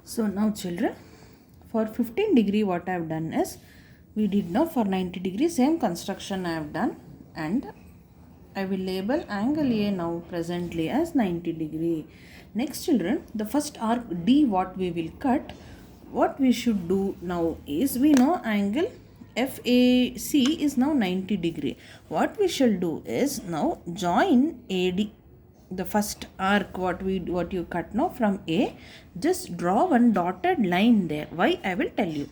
So now children, for 15 degree what I have done is, we did now for 90 degree same construction I have done, and I will label angle A now presently as 90 degree. Next children, the first arc D what we will cut, what we should do now is, we know angle FAC is now 90 degree. What we shall do is now join AD, the first arc what you cut now from A, just draw one dotted line there. Why, I will tell you.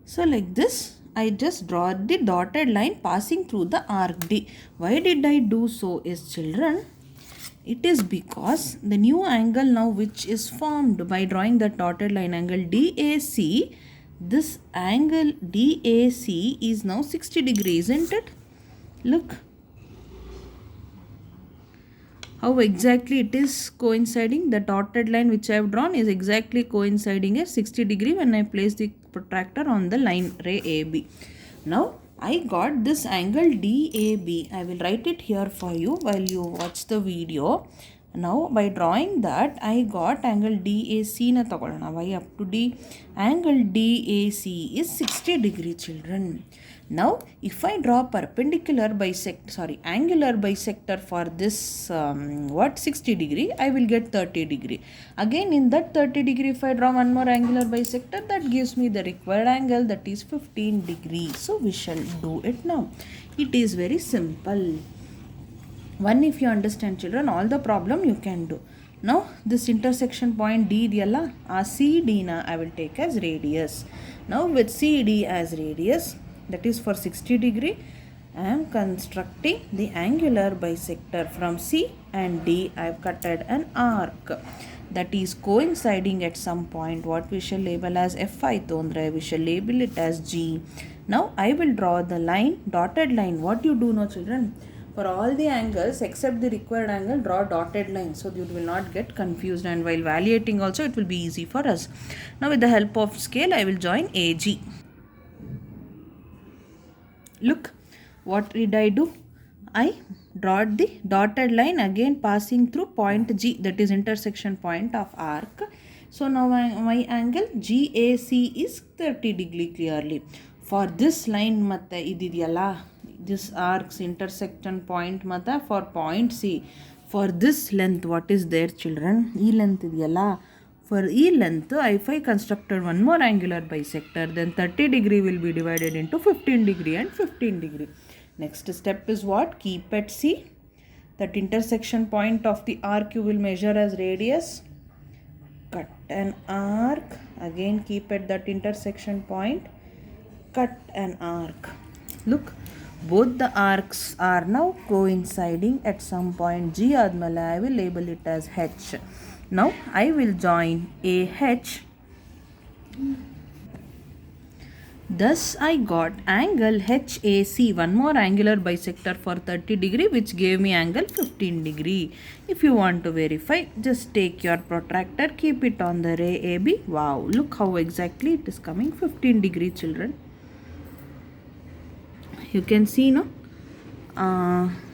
So like this, I just draw the dotted line passing through the arc D. Why did I do so is children, it is because the new angle now which is formed by drawing the dotted line, angle DAC, this angle DAC is now 60 degrees, isn't it? Look how exactly it is coinciding. The dotted line which I have drawn is exactly coinciding at 60 degree when I place the protractor on the line ray AB. Now I got this angle DAB. I will write it here for you while you watch the video. Now by drawing that, I got angle DAC na tagolana. Why up to D? Angle DAC is 60 degree children. Now if I draw perpendicular bisector, angular bisector for this 60 degree, I will get 30 degree. Again in that 30 degree, if I draw one more angular bisector, that gives me the required angle, that is 15 degree. So we shall do it now. It is very simple. One, if you understand children, all the problem you can do. Now this intersection point D idiyalla, CD na I will take as radius. Now with CD as radius, that is for 60 degree, I am constructing the angular bisector from C and D. I have cutted an arc that is coinciding at some point. What we shall label as Fi tondre, we shall label it as G. Now I will draw the line, dotted line. What you do now children, for all the angles except the required angle, draw dotted line so you will not get confused, and while evaluating also it will be easy for us. Now with the help of scale, I will join AG. Look, what did I do? I drawed the dotted line again passing through point G, that is intersection point of arc. So now my angle GAC is 30 degree clearly. For this line matte ididiyalla, this arc's intersection point matte for point C, for this length what is there children? E length idiyalla. For E length, if I constructed one more angular bisector, then 30 degree will be divided into 15 degree and 15 degree. Next step is what? Keep at C. That intersection point of the arc you will measure as radius. Cut an arc. Again keep at that intersection point. Cut an arc. Look, both the arcs are now coinciding at some point. G admala I will label it as H. Now I will join AH. Thus I got angle HAC, one more angular bisector for 30 degree, which gave me angle 15 degree. If you want to verify, just take your protractor, keep it on the ray AB. Wow, look how exactly it is coming 15 degree children. You can see no?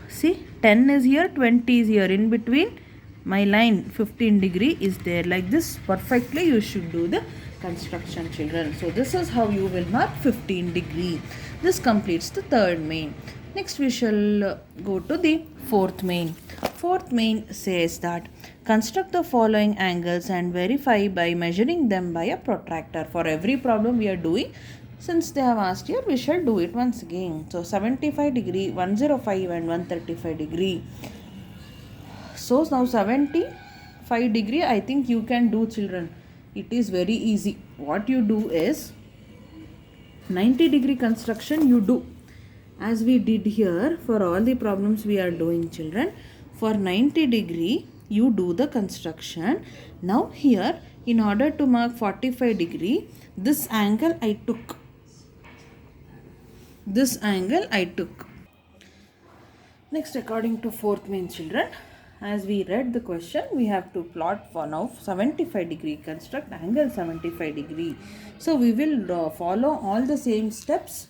See 10 is here, 20 is here, in between my line 15 degree is there. Like this perfectly you should do the construction children. So this is how you will mark 15 degree. This completes the third main. Next we shall go to the fourth main. Fourth main says that construct the following angles and verify by measuring them by a protractor. For every problem we are doing, since they have asked here, we shall do it once again. So 75 degree, 105 and 135 degree. So now 75 degree I think you can do children. It is very easy. What you do is 90 degree construction you do as we did here for all the problems we are doing children. For 90 degree you do the construction. Now here in order to mark 45 degree, this angle I took. Next, according to fourth main children, as we read the question, we have to plot for now 75 degree, construct angle 75 degree. So we will follow all the same steps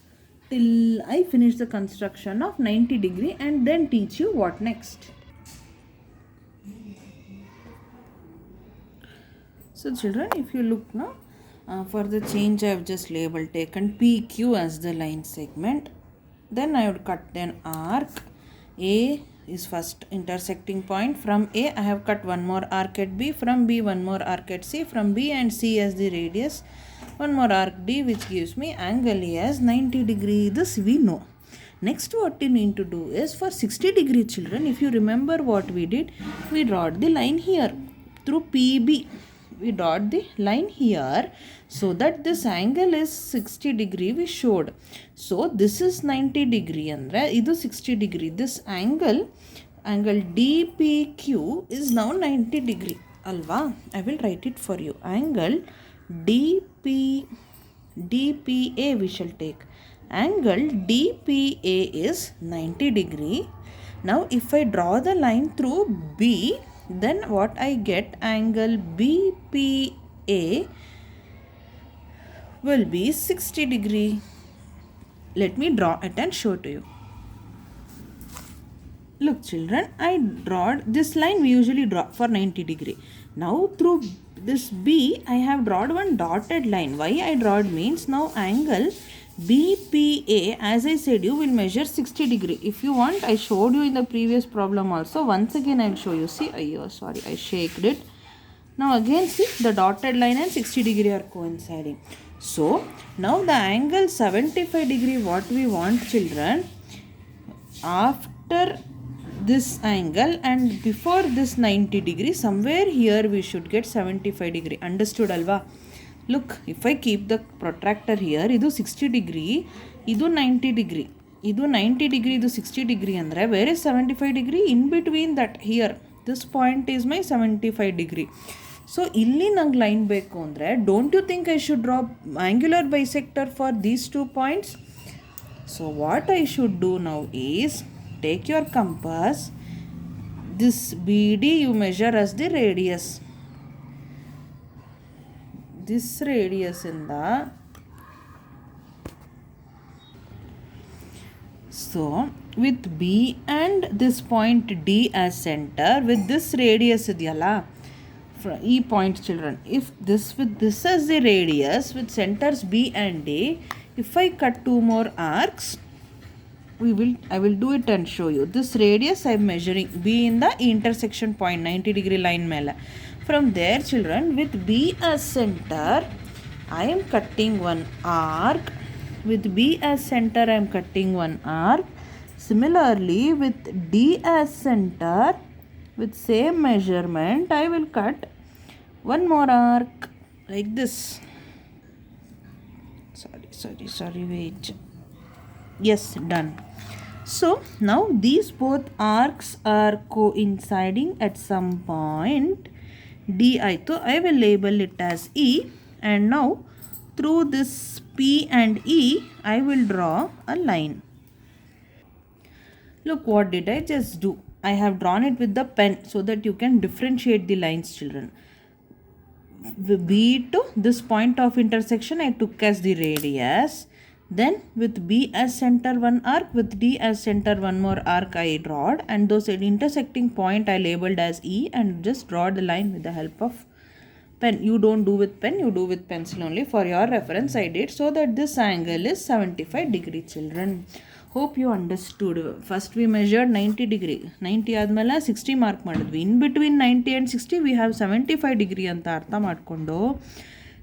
till I finish the construction of 90 degree and then teach you what next. So children, if you look now, for the change I have just taken PQ as the line segment. Then I would cut an arc. A is first intersecting point. From A I have cut one more arc at B. From B one more arc at C. From B and C as the radius, one more arc D, which gives me angle A as 90 degree. This we know. Next what we need to do is for 60 degree children, if you remember what we did, we drawed the line here through PB. We dot the line here so that this angle is 60 degree we showed. So this is 90 degree andre idu 60 degree. This angle DPQ is now 90 degree alva. I will write it for you. Angle DPA we shall take. Angle DPA is 90 degree. Now if I draw the line through B, then what I get, angle BPA will be 60 degree. Let me draw it and show to you. Look children, I drawed this line. We usually draw for 90 degree. Now through this B I have drawn one dotted line. Why I drawed means now angle BPA, as I said, you will measure 60 degree. If you want, I showed you in the previous problem also. Once again I will show you. See, sorry, I shaked it. Now again see, the dotted line and 60 degree are coinciding. So now the angle 75 degree, what we want children, after this angle and before this 90 degree, somewhere here we should get 75 degree. Understood alva? Look, if I keep the protractor here, idu 60 degree, idu 90 degree, idu 90 degree, idu 60 degree andre, where is 75 degree? In between that, here this point is my 75 degree. So illi nange line beku andre, don't you think I should draw angular bisector for these 2 points? So what I should do now is, take your compass, this BD you measure as the radius. This radius in the, so with B and this point D as center, with this radius idiyala, E point children, if this with this as the radius with centers B and D, if I cut 2 more arcs, I will do it and show you. This radius I am measuring B in the intersection point 90 degree line mela. From there children, with B as center I am cutting one arc. With B as center I am cutting one arc. Similarly with D as center, with same measurement I will cut one more arc like this. Sorry, wait. Yes, done. So now these both arcs are coinciding at some point DI. So I will label it as E, and now through this P and E I will draw a line. Look, what did I just do? I have drawn it with the pen so that you can differentiate the lines children. B to this point of intersection I took as the radius. Then with B as center one arc, with D as center one more arc I drawed, and those intersecting point I labeled as E and just draw the line with the help of pen. You don't do with pen, you do with pencil only. For your reference I did, so that this angle is 75 degree children. Hope you understood. First we measured 90 degree. 90 ಆದಮೇಲೆ 60 mark ಮಾಡಿದ್ವಿ. In between 90 and 60 we have 75 degree ಅಂತ ಅರ್ಥ ಮಾಡಿಕೊಂಡು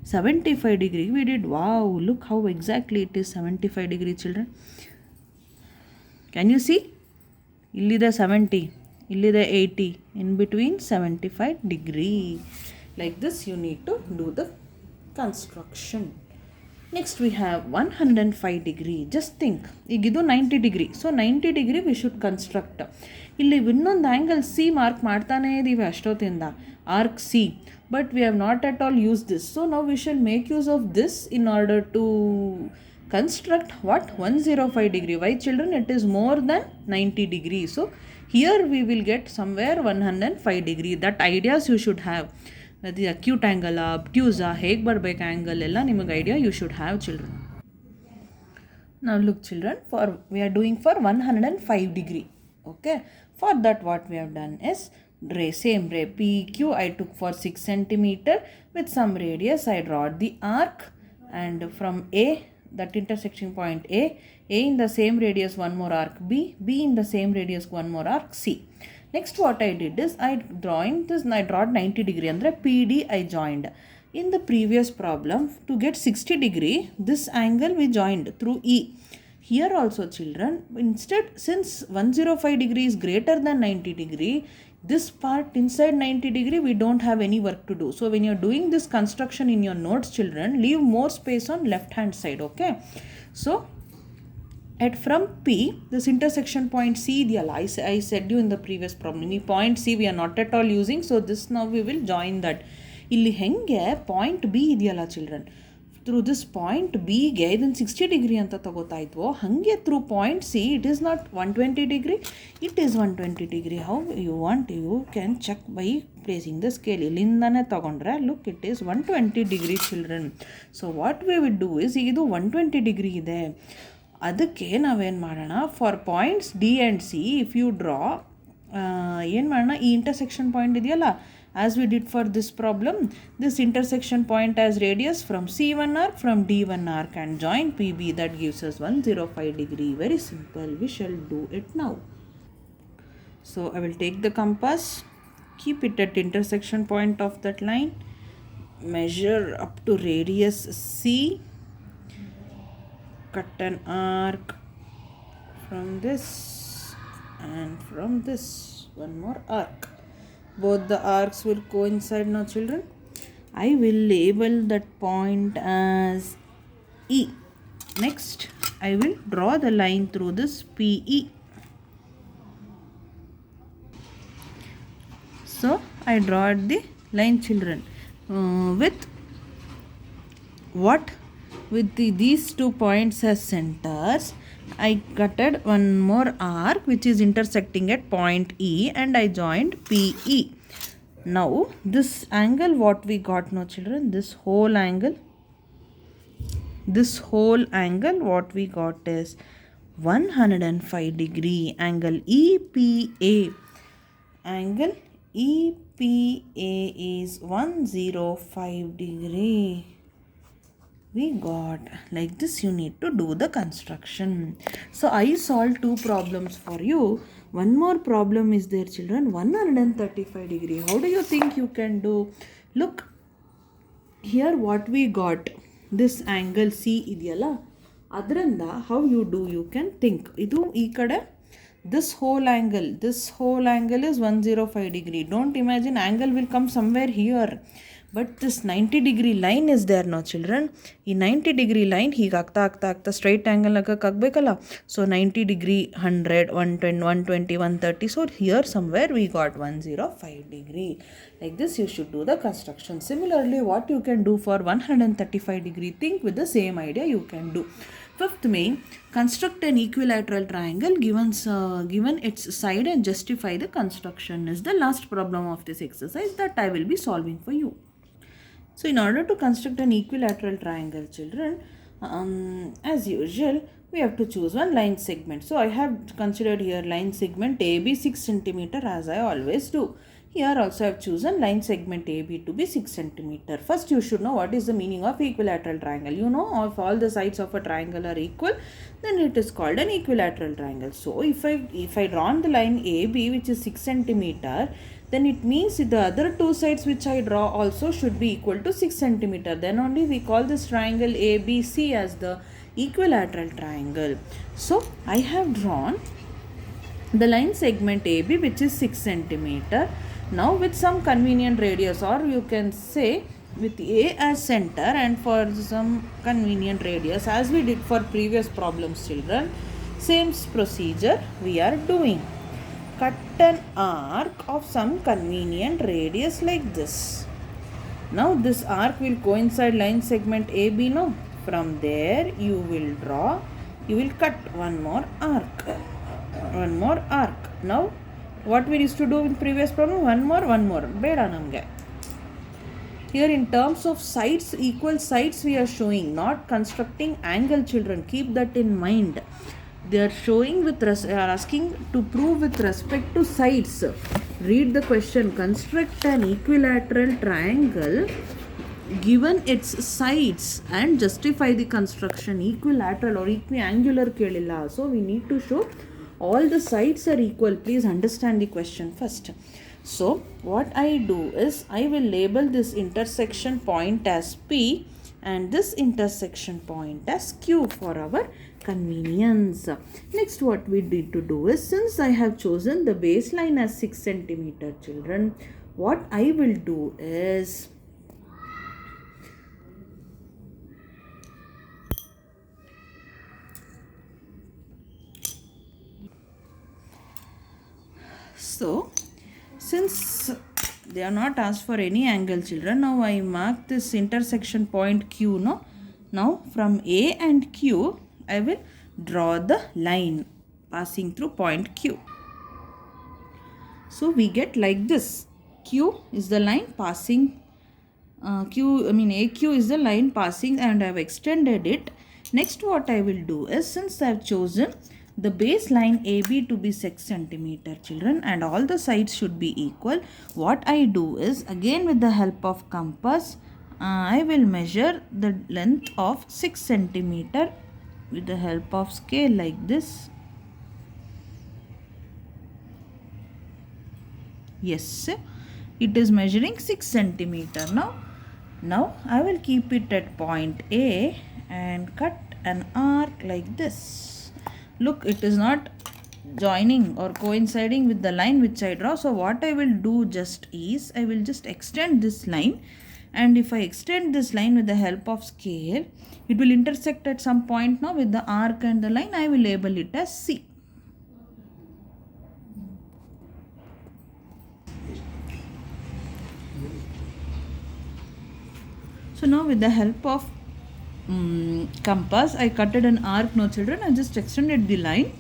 75 degree we did. Wow, look how exactly it is 75 degree children. Can you see? Illide 70, illide 80, in between 75 degree. Like this you need to do the construction. Next we have 105 degree. Just think, igidu 90 degree. So 90 degree we should construct. Illi innondu angle C mark ಮಾಡ್ತಾನೆ ಇದೀವಿ ಅಷ್ಟೊತ್ತಿಂದ, arc C, but we have not at all used this. So now we shall make use of this in order to construct what? 105 degree. Why children? It is more than 90 degree. So here we will get somewhere 105 degree. That ideas you should have. The acute angle, obtuse, ಹೇಗೆ ಬರಬೇಕು angle ಎಲ್ಲ ನಿಮಗೆ idea you should have children. Now look children, we are doing for 105 degree. Okay, for that what we have done is, ray, same ray PQ I took for 6 centimeter. With some radius I draw the arc, and from A, that intersection point A in the same radius one more arc B in the same radius one more arc C. Next what I did is I drawed 90 degree andre PD I joined. In the previous problem, to get 60 degree, this angle we joined through E. Here also children, instead, since 105 degree is greater than 90 degree, this part inside 90 degree we don't have any work to do. So when you're doing this construction in your notes children, leave more space on left hand side, okay? So at from P, this intersection point C idiyalla, I said you in the previous problem, point C we are not at all using, so this now we will join that. Illi henge point B idiyalla children, through this point B ಗೆ ಇದನ್ನು 60 degree ಅಂತ ತಗೋತಾ ಇದ್ವೋ, ಹಾಗೆ through point C it is not 120 degree, it is 120 degree. How you want, you can check by placing the scale. ಇಲ್ಲಿಂದನೇ ತಗೊಂಡ್ರೆ look it is 120 degree children. So what we will do is, ಇದು 120 degree ಇದೆ, ಅದಕ್ಕೆ ನಾವೇನು ಮಾಡೋಣ, for points D and C if you draw, ಏನು ಮಾಡೋಣ, ಈ ಇಂಟರ್ಸೆಕ್ಷನ್ ಪಾಯಿಂಟ್ ಇದೆಯಲ್ಲ, as we did for this problem, this intersection point as radius from C1 arc from D1 arc and join PB, that gives us 105 degree. Very simple. We shall do it now. So I will take the compass, keep it at intersection point of that line, measure up to radius C, cut an arc from this and from this one more arc. Both the arcs will coincide now children. I will label that point as E. Next I will draw the line through this PE. So I draw the line children with what, with these 2 points as centers. I cutted one more arc which is intersecting at point E and I joined PE. Now this angle what we got now children, this whole angle what we got is 105 degree. Angle EPA, angle EPA is 105 degree. We got like this. You need to do the construction. So I solved 2 problems for you. One more problem is there children, 135 degree. How do you think you can do? Look here what we got, this angle C idiyalla, adranda how you do, you can think. Idu ee kade this whole angle is 105 degree. Don't imagine angle will come somewhere here. But this 90 degree line is there now children. ಈ 90 degree line ಹೀಗೆ ಆಗ್ತಾ straight angle ಆಗಬೇಕಲ್ಲ. So 90 degree 100, 110, 120, 130. So here somewhere we got 105 degree. Like this you should do the construction. Similarly what you can do for 135 degree, think with the same idea you can do. Fifth main, construct an equilateral triangle given its side and justify the construction is the last problem of this exercise that I will be solving for you. So in order to construct an equilateral triangle children, as usual we have to choose one line segment. So I have considered here line segment AB 6 cm as I always do. Here also I have chosen line segment AB to be 6 cm. First you should know what is the meaning of equilateral triangle. You know, if all the sides of a triangle are equal, then it is called an equilateral triangle. So if I draw on the line AB which is 6 cm, then it means the other 2 sides which I draw also should be equal to 6 cm. Then only we call this triangle ABC as the equilateral triangle. So I have drawn the line segment AB which is 6 cm. Now with some convenient radius, or you can say with A as center and for some convenient radius, as we did for previous problems children, same procedure we are doing. Cut an arc of some convenient radius like this. Now this arc will coincide line segment AB, no? From there you will cut one more arc. Now what we used to do in previous problem, one more beda namge. Here in terms of sides, equal sides we are showing, not constructing angle children, keep that in mind. They are showing with are asking to prove with respect to sides. Read the question. Construct an equilateral triangle given its sides and justify the construction. Equilateral or equiangular kelilla. So we need to show all the sides are equal. Please understand the question first. So what I do is I will label this intersection point as P and this intersection point as Q for our convenience. Next, what we need to do is, since I have chosen the baseline as 6 centimeter, children, what I will do is since they are not asked for any angle, children, now I mark this intersection point Q. Now from A and Q, I will draw the line passing through point Q. So we get like this. Q is the line passing. AQ is the line passing, and I have extended it. Next, what I will do is, since I have chosen the baseline AB to be 6 centimeter, children, and all the sides should be equal, what I do is, again with the help of compass, I will measure the length of 6 centimeter with the help of scale like this. Yes, it is measuring 6 centimeter. Now I will keep it at point A and cut an arc like this. Look, it is not joining or coinciding with the line which I draw. So what I will do just is, I will just extend this line, and if I extend this line with the help of scale, it will intersect at some point now with the arc and the line. I will label it as C. So now with the help of compass, I cutted an arc. No, children, I just extended the line,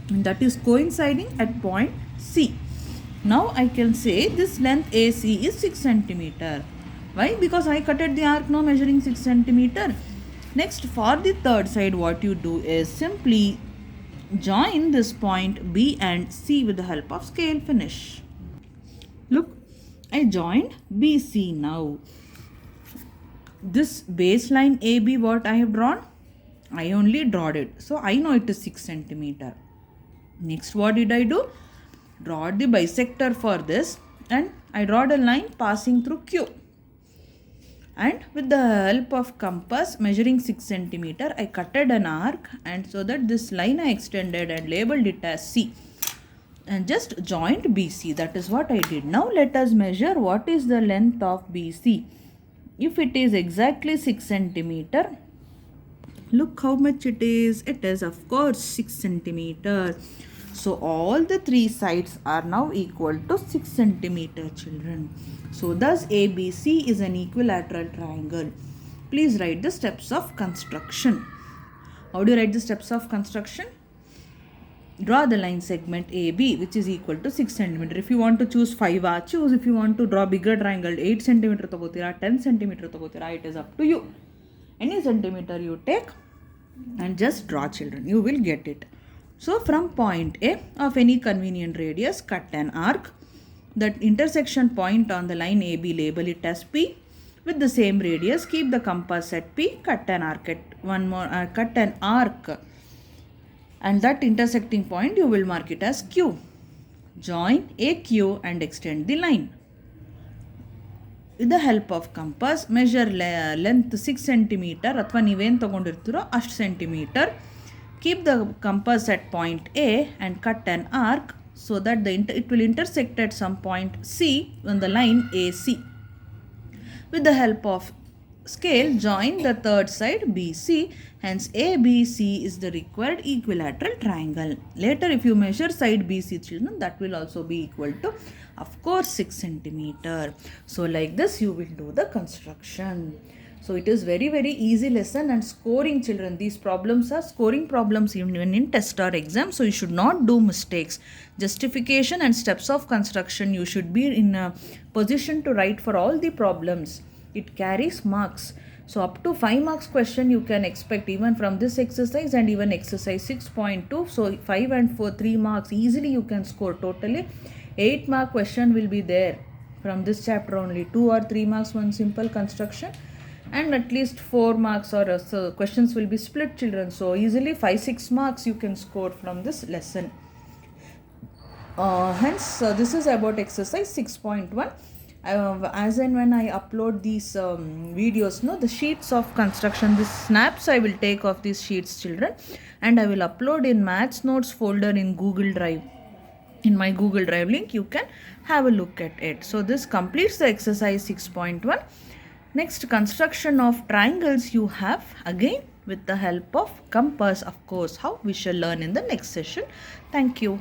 and that is coinciding at point C. Now I can say this length AC is 6 centimeter. Why? Because I cutted the arc now measuring 6 centimeter. Next, for the third side, what you do is simply join this point B and C with the help of scale. Finish. Look, I joined BC now. This baseline AB what I have drawn, I only drawed it. So I know it is 6 centimeter. Next, what did I do? Draw the bisector for this, and I drawed a line passing through Q. And with the help of compass measuring 6 centimeter, I cutted an arc, and so that this line I extended and labeled it as C. And just joined BC. That is what I did. Now let us measure what is the length of BC. If it is exactly 6 centimeter, look how much it is. It is of course 6 centimeter. So all the three sides are now equal to 6 centimeter, children. So thus ABC is an equilateral triangle. Please write the steps of construction. How do you write the steps of construction? Draw the line segment AB which is equal to 6 centimeter. If you want to choose 5, choose. If you want to draw bigger triangle, 8 centimeter tagotira, 10 centimeter tagotira, it is up to you. Any centimeter you take and just draw, children. You will get it. So from point A of any convenient radius, cut an arc. That intersection point on the line AB, label it as P. With the same radius, keep the compass at P, cut an arc at cut an arc. And that intersecting point you will mark it as Q. Join AQ and extend the line. With the help of compass, measure length 6 centimeter ಅಥವಾ ನೀವೇನು ತಗೊಂಡಿರ್ತೀರೋ ಅಷ್ಟು centimeter. Keep the compass at point A and cut an arc so that it will intersect at some point C on the line AC. With the help of scale, join the third side BC. Hence ABC is the required equilateral triangle. Later if you measure side BC, children, that will also be equal to, of course, 6 centimeter. So like this you will do the construction. So it is very easy lesson and scoring, children. These problems are scoring problems even in test or exam. So you should not do mistakes. Justification and steps of construction, you should be in a position to write for all the problems. It carries marks. So up to 5 marks question you can expect even from this exercise and even exercise 6.2. So 5 and 4, 3 marks easily you can score totally. 8-mark question will be there from this chapter only. 2 or 3 marks one simple construction, and at least 4 marks or so questions will be split, children. So easily 5-6 marks you can score from this lesson. Hence this is about exercise 6.1. As and when I upload these videos, no, the sheets of construction, these snaps I will take of these sheets, children, and I will upload in maths notes folder in Google Drive. In my Google Drive link, you can have a look at it. So this completes the exercise 6.1. Next, construction of triangles you have again with the help of compass, of course, how we shall learn in the next session. Thank you.